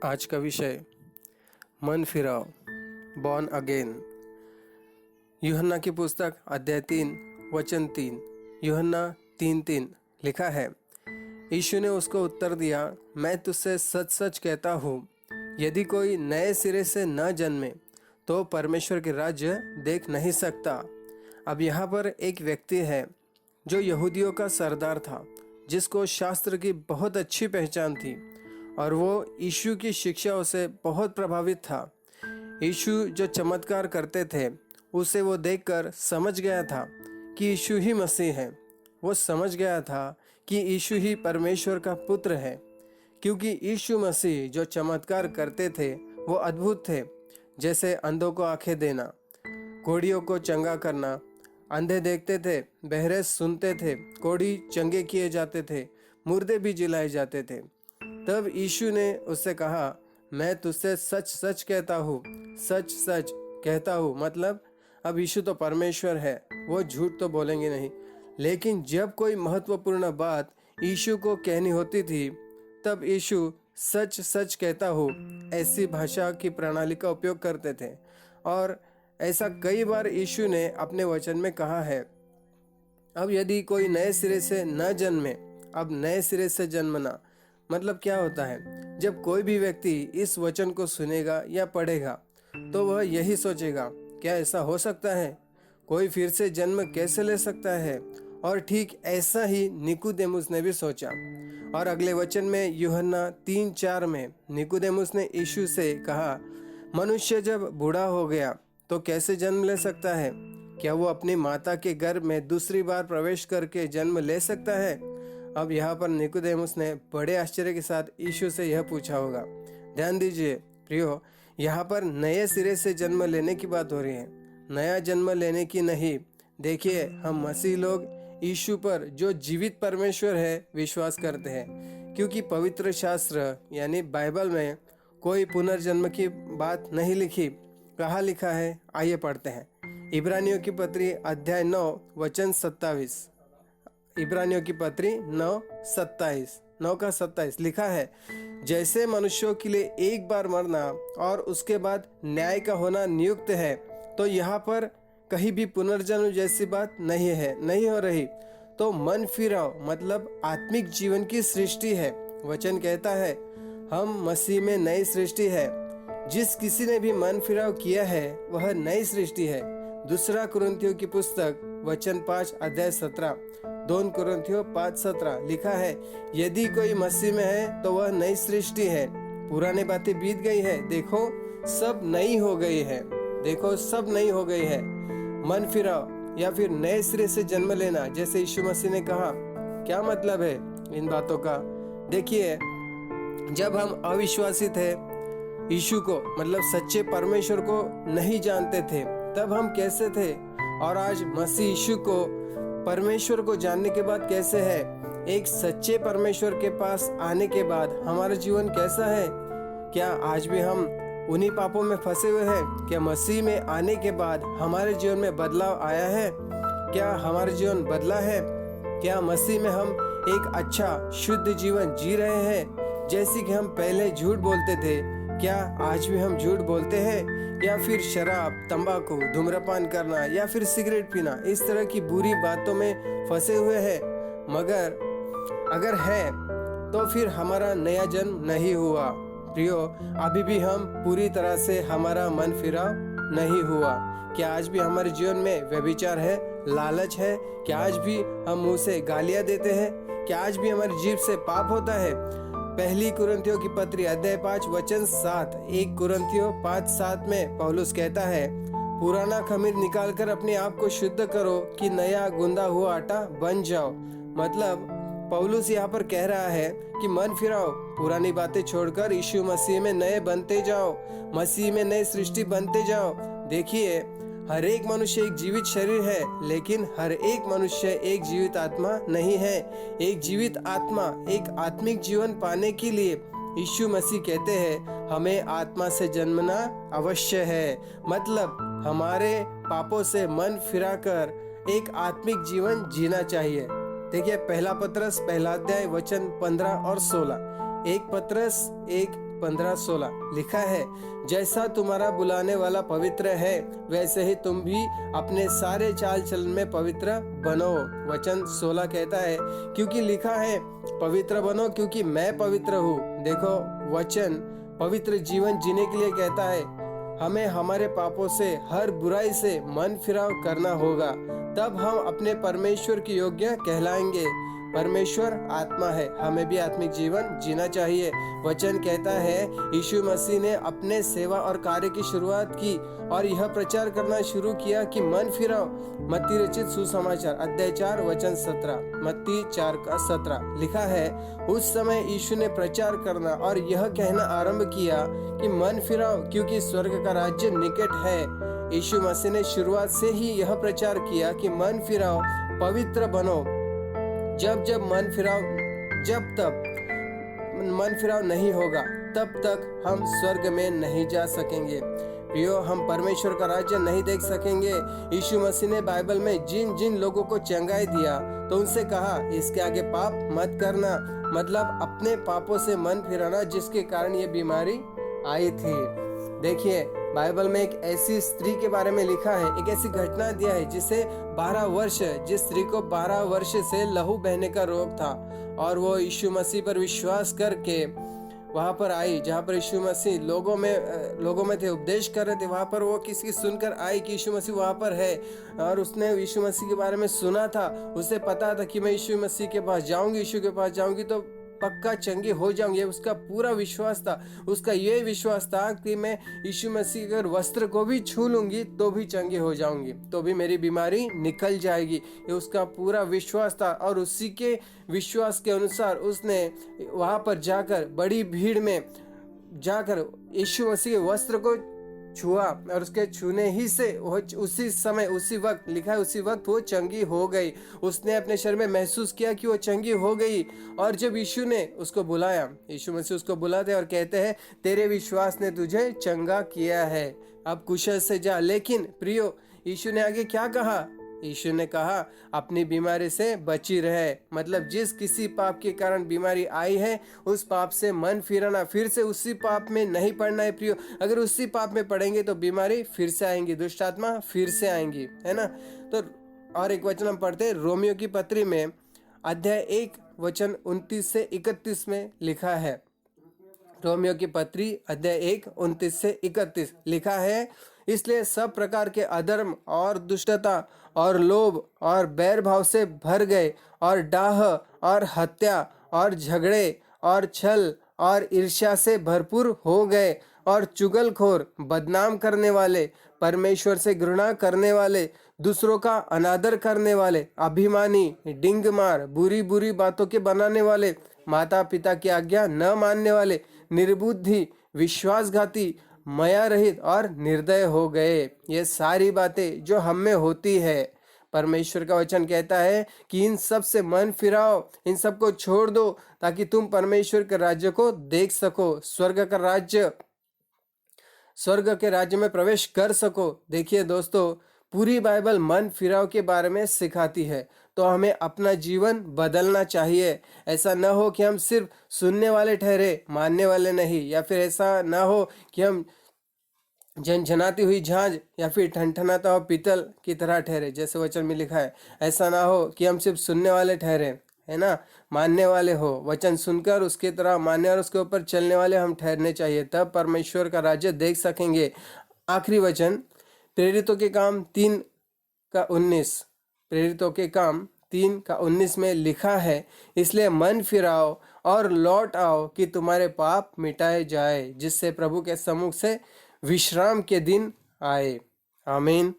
आज का विषय मन फिराओ, बॉर्न अगेन। यूहन्ना की पुस्तक अध्याय 3 वचन 3, यूहन्ना 3:3 लिखा है, यीशु ने उसको उत्तर दिया, मैं तुझसे सच सच कहता हूँ, यदि कोई नए सिरे से न जन्मे तो परमेश्वर के राज्य देख नहीं सकता। अब यहाँ पर एक व्यक्ति है जो यहूदियों का सरदार था, जिसको शास्त्र की बहुत अच्छी पहचान थी और वो यीशु की शिक्षाओं से बहुत प्रभावित था। यीशु जो चमत्कार करते थे उसे वो देखकर समझ गया था कि यीशु ही मसीह है। वो समझ गया था कि यीशु ही परमेश्वर का पुत्र है, क्योंकि यीशु मसीह जो चमत्कार करते थे वो अद्भुत थे, जैसे अंधों को आंखें देना, कोढ़ियों को चंगा करना, अंधे देखते थे, बहरे सुनते थे, कोढ़ी चंगे किए जाते थे, मुर्दे भी जिलाए जाते थे। तब यीशु ने उससे कहा, मैं तुझसे सच सच कहता हूँ, सच सच कहता हूँ। मतलब अब यीशु तो परमेश्वर है, वो झूठ तो बोलेंगे नहीं। लेकिन जब कोई महत्वपूर्ण बात यीशु को कहनी होती थी, तब यीशु सच सच कहता हूँ ऐसी भाषा की प्रणाली का उपयोग करते थे। और ऐसा कई बार यीशु ने अपने वचन में कहा है। अब यदि कोई नए सिरे से न जन्मे, अब नए सिरे से जन्मना मतलब क्या होता है? जब कोई भी व्यक्ति इस वचन को सुनेगा या पढ़ेगा तो वह यही सोचेगा, क्या ऐसा हो सकता है? कोई फिर से जन्म कैसे ले सकता है? और ठीक ऐसा ही निकोदेमुस ने भी सोचा। और अगले वचन में यूहन्ना 3:4 में निकोदेमुस ने यीशु से कहा, मनुष्य जब बूढ़ा हो गया तो कैसे जन्म ले सकता है? क्या वो अपनी माता के गर्भ में दूसरी बार प्रवेश करके जन्म ले सकता है? अब यहाँ पर निकोदेमुस ने बड़े आश्चर्य के साथ यीशु से यह पूछा होगा। ध्यान दीजिए प्रियो, यहाँ पर नए सिरे से जन्म लेने की बात हो रही है, नया जन्म लेने की नहीं। देखिए, हम मसीह लोग यीशु पर जो जीवित परमेश्वर है विश्वास करते हैं, क्योंकि पवित्र शास्त्र यानी बाइबल में कोई पुनर्जन्म की बात नहीं लिखी। कहाँ लिखा है? आइए पढ़ते हैं। इब्रानियों की पत्री अध्याय 9 वचन 27। इब्रानियों की पत्री 9:27 लिखा है, जैसे मनुष्यों के लिए एक बार मरना और उसके बाद न्याय का होना नियुक्त है, तो यहाँ पर कहीं भी पुनर्जन्म जैसी बात नहीं हो रही। तो मन फिराओ मतलब आत्मिक जीवन की सृष्टि है। वचन कहता है हम मसीह में नई सृष्टि है। जिस किसी ने भी मन फिराव किया है वह नई सृष्टि है। दूसरा कुरिन्थियों की पुस्तक वचन 5 अध्याय 17, 2 कुरिन्थियों 5:17 लिखा है, यदि कोई मसीह में है तो वह नई सृष्टि है, पुरानी बातें बीत गई है, देखो सब नई हो गई है। देखो सब नई हो गई है। मन फिराओ या फिर नए सिरे से जन्म लेना, जैसे यीशु मसीह ने कहा, क्या मतलब है इन बातों का? देखिए, जब हम अविश्वासी थे, यीशु को मतलब सच्चे परमेश्वर को नहीं जानते थे, तब हम कैसे थे? और आज मसीह यीशु को परमेश्वर को जानने के बाद कैसे है? एक सच्चे परमेश्वर के पास आने के बाद हमारा जीवन कैसा है? क्या आज भी हम उन्हीं पापों में फंसे हुए हैं? क्या मसीह में आने के बाद हमारे जीवन में बदलाव आया है? क्या हमारा जीवन बदला है? क्या मसीह में हम एक अच्छा शुद्ध जीवन जी रहे हैं? जैसे कि हम पहले झूठ बोलते थे, क्या आज भी हम झूठ बोलते हैं? या फिर शराब, तंबाकू, धूम्रपान करना या फिर सिगरेट पीना, इस तरह की बुरी बातों में फंसे हुए हैं? मगर अगर है तो फिर हमारा नया जन्म नहीं हुआ। प्रियो, अभी भी हम पूरी तरह से हमारा मन फिराव नहीं हुआ। क्या आज भी हमारे जीवन में व्यभिचार है, लालच है? क्या आज भी हम मुंह से गालियां देते हैं? क्या आज भी हमारी जीभ से पाप होता है? पहली कुरिन्थियों की पत्री अध्याय 5 वचन 7, 1 कुरिन्थियों 5:7 में पौलुस कहता है, पुराना खमीर निकालकर अपने आप को शुद्ध करो कि नया गुंदा हुआ आटा बन जाओ। मतलब पौलुस यहाँ पर कह रहा है कि मन फिराओ, पुरानी बातें छोड़कर यीशु मसीह में नए बनते जाओ, मसीह में नई सृष्टि बनते जाओ। देखिए, हर एक मनुष्य एक जीवित शरीर है, लेकिन हर एक मनुष्य एक जीवित आत्मा नहीं है। एक जीवित आत्मा, एक आत्मिक जीवन पाने के लिए यीशु मसीह कहते हैं हमें आत्मा से जन्मना अवश्य है। मतलब हमारे पापों से मन फिराकर एक आत्मिक जीवन जीना चाहिए। देखिए, पहला पत्रस पहला अध्याय वचन 15 और 16, 1 पत्रस 1 15:16 लिखा है, जैसा तुम्हारा बुलाने वाला पवित्र है वैसे ही तुम भी अपने सारे चाल चलन में पवित्र बनो। वचन 16 कहता है, क्योंकि लिखा है पवित्र बनो क्योंकि मैं पवित्र हूँ। देखो, वचन पवित्र जीवन जीने के लिए कहता है हमें हमारे पापों से, हर बुराई से मन फिराव करना होगा, तब हम अपने परमेश्वर के योग्य कहलाएंगे। परमेश्वर आत्मा है, हमें भी आत्मिक जीवन जीना चाहिए। वचन कहता है यीशु मसीह ने अपने सेवा और कार्य की शुरुआत की और यह प्रचार करना शुरू किया कि मन फिराओ। मत्ती रचित सुसमाचार अध्याय 4 वचन 17, मत्ती 4:17 लिखा है, उस समय यीशु ने प्रचार करना और यह कहना आरंभ किया कि मन फिराओ क्योंकि स्वर्ग का राज्य निकट है। यीशु मसीह ने शुरुआत से ही यह प्रचार किया कि मन फिराओ, पवित्र बनो। जब तक मन फिराव नहीं होगा तब तक हम स्वर्ग में नहीं जा सकेंगे। प्रियो, हम परमेश्वर का राज्य नहीं देख सकेंगे। यीशु मसीह ने बाइबल में जिन जिन लोगों को चंगाई दिया तो उनसे कहा इसके आगे पाप मत करना, मतलब अपने पापों से मन फिराना, जिसके कारण ये बीमारी आई थी। देखिए, बाइबल में एक ऐसी स्त्री के बारे में लिखा है, एक ऐसी घटना दिया है जिस स्त्री को 12 वर्ष से लहू बहने का रोग था और वो यीशु मसीह पर विश्वास करके वहां पर आई जहां पर यीशु मसीह लोगों में थे, उपदेश कर रहे थे। वहां पर वो किसी की सुनकर आई कि यीशु मसीह वहां पर है और उसने यीशु मसीह के बारे में सुना था। उसे पता था कि मैं यीशु मसीह के पास जाऊंगी, यीशु के पास जाऊंगी तो पक्का चंगी हो जाऊंगी। उसका पूरा विश्वास था, उसका ये विश्वास था कि मैं यीशु मसीह के वस्त्र को भी छू लूंगी तो भी चंगी हो जाऊंगी, तो भी मेरी बीमारी निकल जाएगी। ये उसका पूरा विश्वास था और उसी के विश्वास के अनुसार उसने वहां पर जाकर, बड़ी भीड़ में जाकर यीशु मसीह के वस्त्र को छुआ और उसके छूने ही से उसी वक्त वो चंगी हो गई। उसने अपने शरीर में महसूस किया कि वो चंगी हो गई। और जब यीशु ने उसको बुलाया, यीशु मसीह उसको बुलाते और कहते हैं तेरे विश्वास ने तुझे चंगा किया है, अब कुशल से जा। लेकिन प्रियो, यीशु ने आगे क्या कहा? यीशु ने कहा अपनी बीमारी से बची रहे, मतलब जिस किसी पाप के कारण बीमारी आई है उस पाप से मन फिराना, फिर से उसी पाप में नहीं पड़ना है प्रियो। अगर उसी पाप में पड़ेंगे तो बीमारी फिर से आएंगी, दुष्ट आत्मा फिर से आएंगी, है ना। तो और एक वचन हम पढ़ते हैं रोमियो की पत्री में अध्याय 1 वचन 29 से 31 में लिखा है। रोमियो की पत्री अध्याय 1 29 से 31 लिखा है, इसलिए सब प्रकार के अधर्म और दुष्टता और लोभ और बैर भाव से भर गए और डाह और हत्या और झगड़े और छल और ईर्ष्या से भरपूर हो गए और चुगलखोर, बदनाम करने वाले, परमेश्वर से घृणा करने वाले, दूसरों का अनादर करने वाले, अभिमानी, डिंग मार, बुरी बुरी बातों के बनाने वाले, माता पिता की आज्ञा न मानने वाले, निर्बुद्धि, विश्वासघाती, माया रहित और निर्दय हो गए। ये सारी बातें जो हम में होती है, परमेश्वर का वचन कहता है कि इन सब से मन फिराओ, इन सब को छोड़ दो ताकि तुम परमेश्वर के राज्य को देख सको, स्वर्ग के राज्य में प्रवेश कर सको। देखिए दोस्तों, पूरी बाइबल मन फिराव के बारे में सिखाती है, तो हमें अपना जीवन बदलना चाहिए। ऐसा न हो कि हम सिर्फ सुनने वाले ठहरे, मानने वाले नहीं, या फिर ऐसा न हो कि हम झनझनाती हुई झांझ या फिर ठनठनाता हुआ पीतल की तरह ठहरे, जैसे वचन में लिखा है। ऐसा ना हो कि हम सिर्फ सुनने वाले ठहरे, है ना, मानने वाले हो, वचन सुनकर उसकी तरह मानने और उसके ऊपर चलने वाले हम ठहरने चाहिए, तब परमेश्वर का राज्य देख सकेंगे। आखिरी वचन प्रेरितों के काम 3:19 में लिखा है, इसलिए मन फिराओ और लौट आओ कि तुम्हारे पाप मिटाए जाए, जिससे प्रभु के सम्मुख से विश्राम के दिन आए। आमीन।